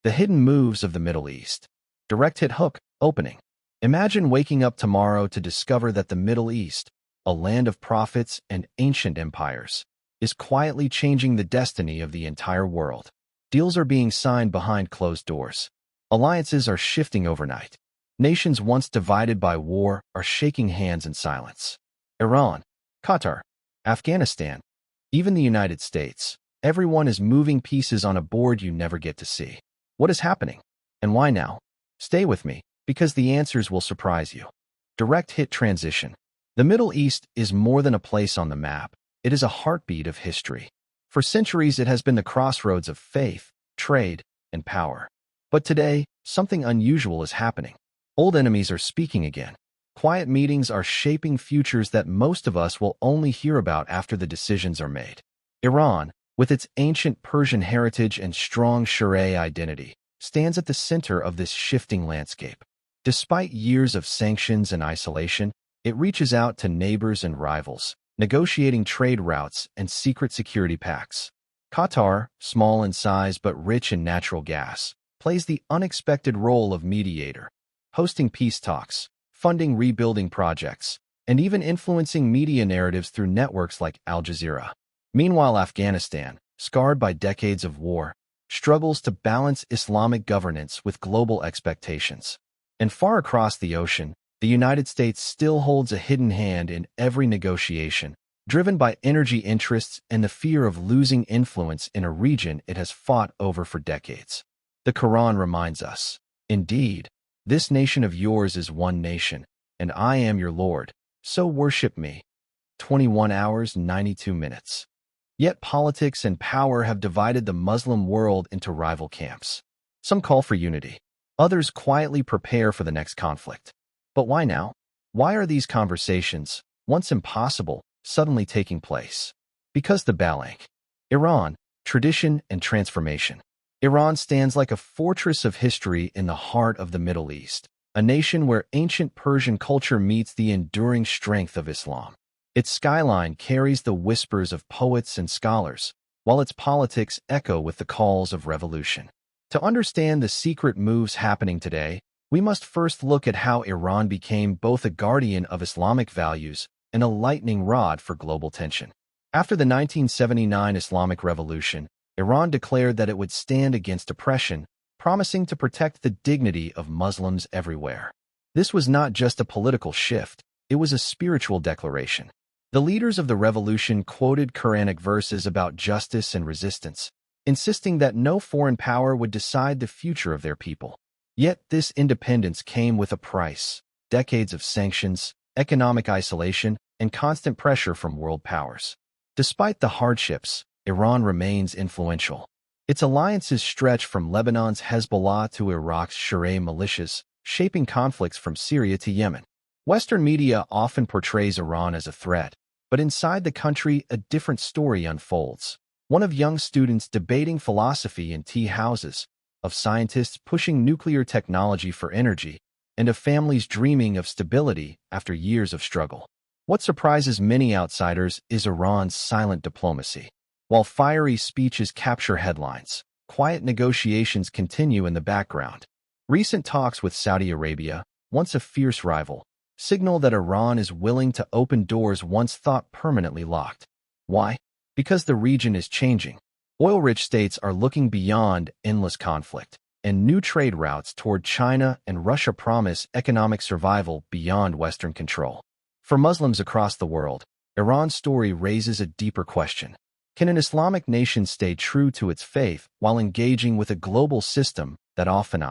The hidden moves of the Middle East. Direct hit hook, opening. Imagine waking up tomorrow to discover that the Middle East, a land of prophets and ancient empires, is quietly changing the destiny of the entire world. Deals are being signed behind closed doors. Alliances are shifting overnight. Nations once divided by war are shaking hands in silence. Iran, Qatar, Afghanistan, even the United States. Everyone is moving pieces on a board you never get to see. What is happening? And why now? Stay with me, because the answers will surprise you. Direct hit transition. The Middle East is more than a place on the map. It is a heartbeat of history. For centuries, it has been the crossroads of faith, trade, and power. But today, something unusual is happening. Old enemies are speaking again. Quiet meetings are shaping futures that most of us will only hear about after the decisions are made. Iran, with its ancient Persian heritage and strong Sharia identity, stands at the center of this shifting landscape. Despite years of sanctions and isolation, it reaches out to neighbors and rivals, negotiating trade routes and secret security pacts. Qatar, small in size but rich in natural gas, plays the unexpected role of mediator, hosting peace talks, funding rebuilding projects, and even influencing media narratives through networks like Al Jazeera. Meanwhile, Afghanistan, scarred by decades of war, struggles to balance Islamic governance with global expectations. And far across the ocean, the United States still holds a hidden hand in every negotiation, driven by energy interests and the fear of losing influence in a region it has fought over for decades. The Quran reminds us, "Indeed, this nation of yours is one nation, and I am your Lord, so worship me." 21 hours, 92 minutes. Yet politics and power have divided the Muslim world into rival camps. Some call for unity. Others quietly prepare for the next conflict. But why now? Why are these conversations, once impossible, suddenly taking place? Because the balance. Iran, tradition and transformation. Iran stands like a fortress of history in the heart of the Middle East, a nation where ancient Persian culture meets the enduring strength of Islam. Its skyline carries the whispers of poets and scholars, while its politics echo with the calls of revolution. To understand the secret moves happening today, we must first look at how Iran became both a guardian of Islamic values and a lightning rod for global tension. After the 1979 Islamic Revolution, Iran declared that it would stand against oppression, promising to protect the dignity of Muslims everywhere. This was not just a political shift, it was a spiritual declaration. The leaders of the revolution quoted Quranic verses about justice and resistance, insisting that no foreign power would decide the future of their people. Yet this independence came with a price: decades of sanctions, economic isolation, and constant pressure from world powers. Despite the hardships, Iran remains influential. Its alliances stretch from Lebanon's Hezbollah to Iraq's Sharia militias, shaping conflicts from Syria to Yemen. Western media often portrays Iran as a threat, but inside the country, a different story unfolds. One of young students debating philosophy in tea houses, of scientists pushing nuclear technology for energy, and of families dreaming of stability after years of struggle. What surprises many outsiders is Iran's silent diplomacy. While fiery speeches capture headlines, quiet negotiations continue in the background. Recent talks with Saudi Arabia, once a fierce rival, signal that Iran is willing to open doors once thought permanently locked. Why? Because the region is changing. Oil-rich states are looking beyond endless conflict, and new trade routes toward China and Russia promise economic survival beyond Western control. For Muslims across the world, Iran's story raises a deeper question. Can an Islamic nation stay true to its faith while engaging with a global system that often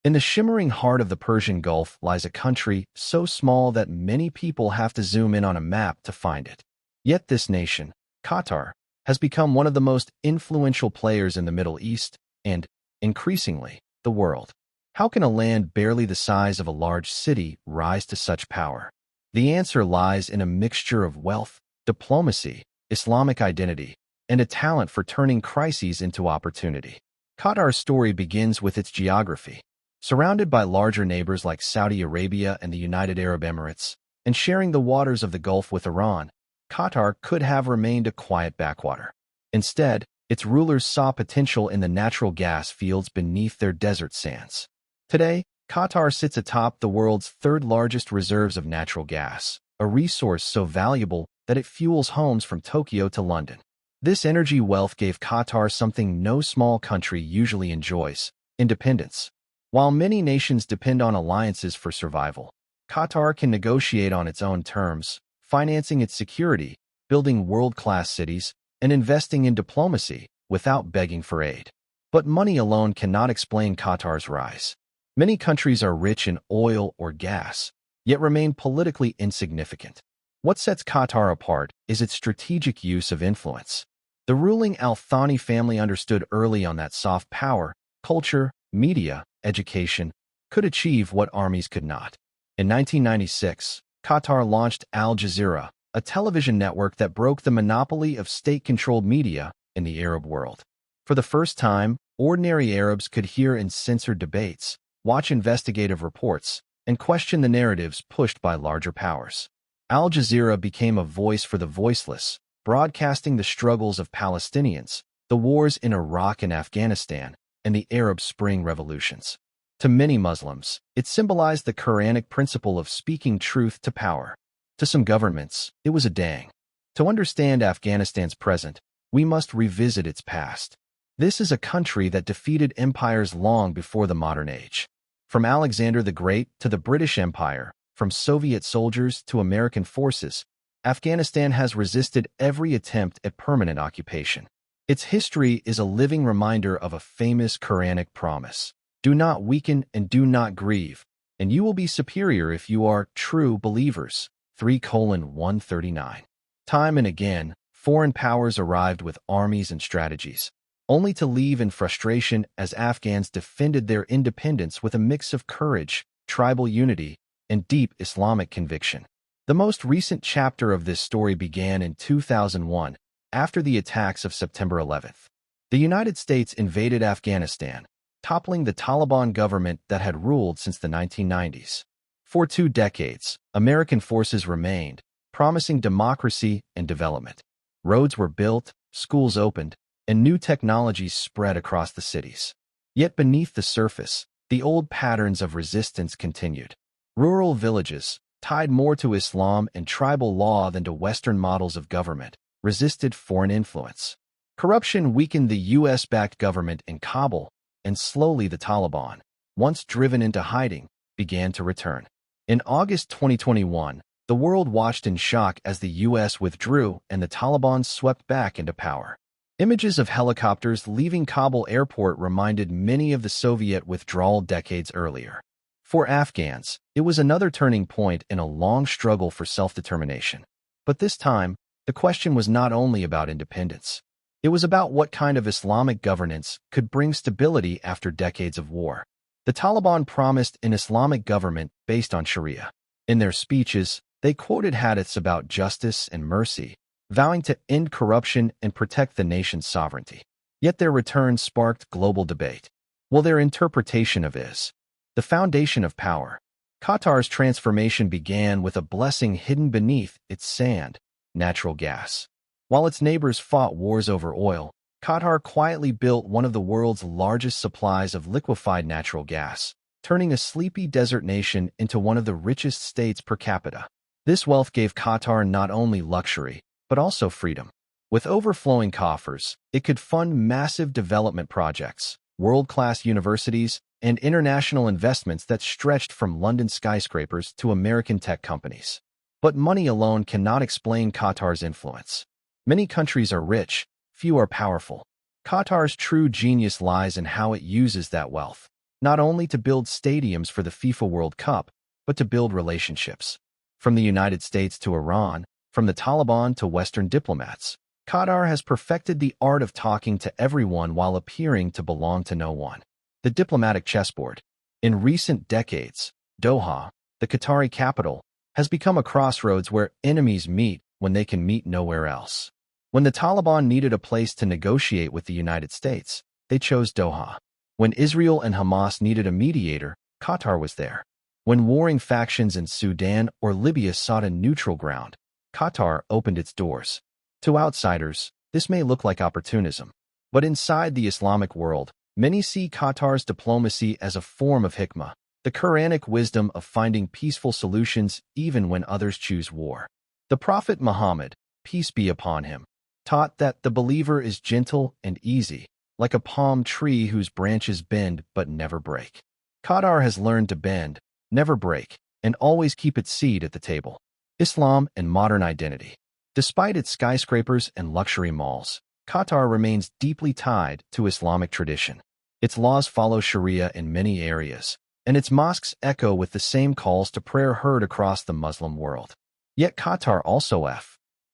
In the shimmering heart of the Persian Gulf lies a country so small that many people have to zoom in on a map to find it. Yet this nation, Qatar, has become one of the most influential players in the Middle East and, increasingly, the world. How can a land barely the size of a large city rise to such power? The answer lies in a mixture of wealth, diplomacy, Islamic identity, and a talent for turning crises into opportunity. Qatar's story begins with its geography. Surrounded by larger neighbors like Saudi Arabia and the United Arab Emirates, and sharing the waters of the Gulf with Iran, Qatar could have remained a quiet backwater. Instead, Its rulers saw potential in the natural gas fields beneath their desert sands. Today, Qatar sits atop the world's third-largest reserves of natural gas, a resource so valuable that it fuels homes from Tokyo to London. This energy wealth gave Qatar something no small country usually enjoys: independence. While many nations depend on alliances for survival, Qatar can negotiate on its own terms, financing its security, building world-class cities, and investing in diplomacy without begging for aid. But money alone cannot explain Qatar's rise. Many countries are rich in oil or gas, yet remain politically insignificant. What sets Qatar apart is its strategic use of influence. The ruling Al Thani family understood early on that soft power, culture, media, education could achieve what armies could not. In 1996, Qatar launched Al Jazeera, a television network that broke the monopoly of state-controlled media in the Arab world. For the first time, ordinary Arabs could hear uncensored debates, watch investigative reports, and question the narratives pushed by larger powers. Al Jazeera became a voice for the voiceless, broadcasting the struggles of Palestinians, the wars in Iraq and Afghanistan, and the Arab Spring revolutions. To many Muslims, it symbolized the Quranic principle of speaking truth to power. To some governments, it was a dang. To understand Afghanistan's present, we must revisit its past. This is a country that defeated empires long before the modern age. From Alexander the Great to the British Empire, from Soviet soldiers to American forces, Afghanistan has resisted every attempt at permanent occupation. Its history is a living reminder of a famous Quranic promise: do not weaken and do not grieve, and you will be superior if you are true believers. 3:139. Time and again, foreign powers arrived with armies and strategies, only to leave in frustration as Afghans defended their independence with a mix of courage, tribal unity, and deep Islamic conviction. The most recent chapter of this story began in 2001, after the attacks of September 11th. The United States invaded Afghanistan, toppling the Taliban government that had ruled since the 1990s. For 2 decades, American forces remained, promising democracy and development. Roads were built, schools opened, and new technologies spread across the cities. Yet beneath the surface, the old patterns of resistance continued. Rural villages, tied more to Islam and tribal law than to Western models of government, resisted foreign influence. Corruption weakened the U.S.-backed government in Kabul, and slowly the Taliban, once driven into hiding, began to return. In August 2021, the world watched in shock as the U.S. withdrew and the Taliban swept back into power. Images of helicopters leaving Kabul airport reminded many of the Soviet withdrawal decades earlier. For Afghans, it was another turning point in a long struggle for self-determination. But this time, the question was not only about independence. It was about what kind of Islamic governance could bring stability after decades of war. The Taliban promised an Islamic government based on Sharia. In their speeches, they quoted hadiths about justice and mercy, vowing to end corruption and protect the nation's sovereignty. Yet their return sparked global debate. Well, their interpretation of is the foundation of power. Qatar's transformation began with a blessing hidden beneath its sand: natural gas. While its neighbors fought wars over oil, Qatar quietly built one of the world's largest supplies of liquefied natural gas, turning a sleepy desert nation into one of the richest states per capita. This wealth gave Qatar not only luxury, but also freedom. With overflowing coffers, it could fund massive development projects, world-class universities, and international investments that stretched from London skyscrapers to American tech companies. But money alone cannot explain Qatar's influence. Many countries are rich, few are powerful. Qatar's true genius lies in how it uses that wealth, not only to build stadiums for the FIFA World Cup, but to build relationships. From the United States to Iran, from the Taliban to Western diplomats, Qatar has perfected the art of talking to everyone while appearing to belong to no one. The diplomatic chessboard. In recent decades, Doha, the Qatari capital, has become a crossroads where enemies meet when they can meet nowhere else. When the Taliban needed a place to negotiate with the United States, they chose Doha. When Israel and Hamas needed a mediator, Qatar was there. When warring factions in Sudan or Libya sought a neutral ground, Qatar opened its doors. To outsiders, this may look like opportunism. But inside the Islamic world, many see Qatar's diplomacy as a form of hikmah, the Quranic wisdom of finding peaceful solutions even when others choose war. The Prophet Muhammad, peace be upon him, taught that the believer is gentle and easy, like a palm tree whose branches bend but never break. Qatar has learned to bend, never break, and always keep its seat at the table. Islam and modern identity. Despite its skyscrapers and luxury malls, Qatar remains deeply tied to Islamic tradition. Its laws follow Sharia in many areas, and its mosques echo with the same calls to prayer heard across the Muslim world. Yet Qatar also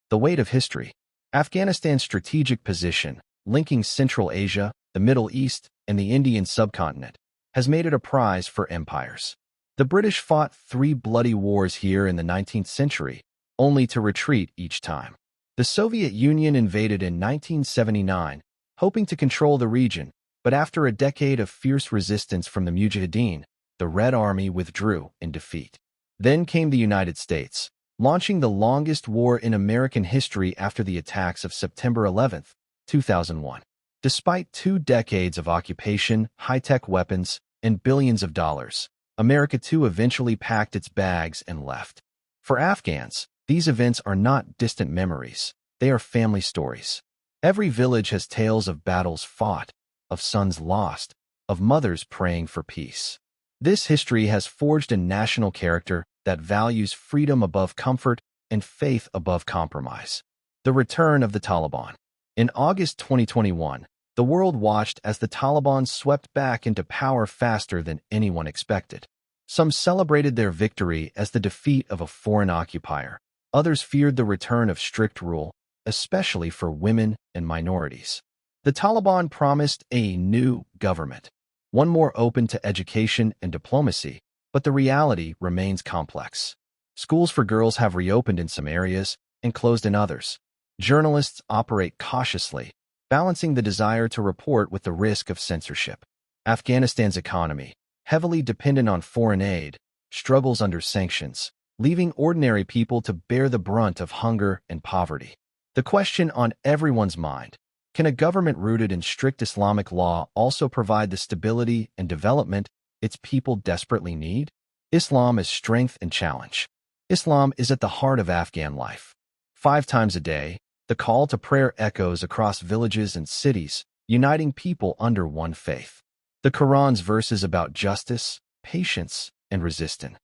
the weight of history. Afghanistan's strategic position, linking Central Asia, the Middle East, and the Indian subcontinent, has made it a prize for empires. The British fought 3 bloody wars here in the 19th century, only to retreat each time. The Soviet Union invaded in 1979, hoping to control the region, but after a decade of fierce resistance from the Mujahideen, the Red Army withdrew in defeat. Then came the United States, launching the longest war in American history after the attacks of September 11, 2001. Despite 2 decades of occupation, high-tech weapons, and billions of dollars, America too eventually packed its bags and left. For Afghans, these events are not distant memories, they are family stories. Every village has tales of battles fought, of sons lost, of mothers praying for peace. This history has forged a national character that values freedom above comfort and faith above compromise. The return of the Taliban. In August 2021, the world watched as the Taliban swept back into power faster than anyone expected. Some celebrated their victory as the defeat of a foreign occupier. Others feared the return of strict rule, especially for women and minorities. The Taliban promised a new government, one more open to education and diplomacy, but the reality remains complex. Schools for girls have reopened in some areas and closed in others. Journalists operate cautiously, balancing the desire to report with the risk of censorship. Afghanistan's economy, heavily dependent on foreign aid, struggles under sanctions, leaving ordinary people to bear the brunt of hunger and poverty. The question on everyone's mind: can a government rooted in strict Islamic law also provide the stability and development its people desperately need? Islam as strength and challenge. Islam is at the heart of Afghan life. 5 times a day, the call to prayer echoes across villages and cities, uniting people under one faith. The Quran's verses about justice, patience, and resistance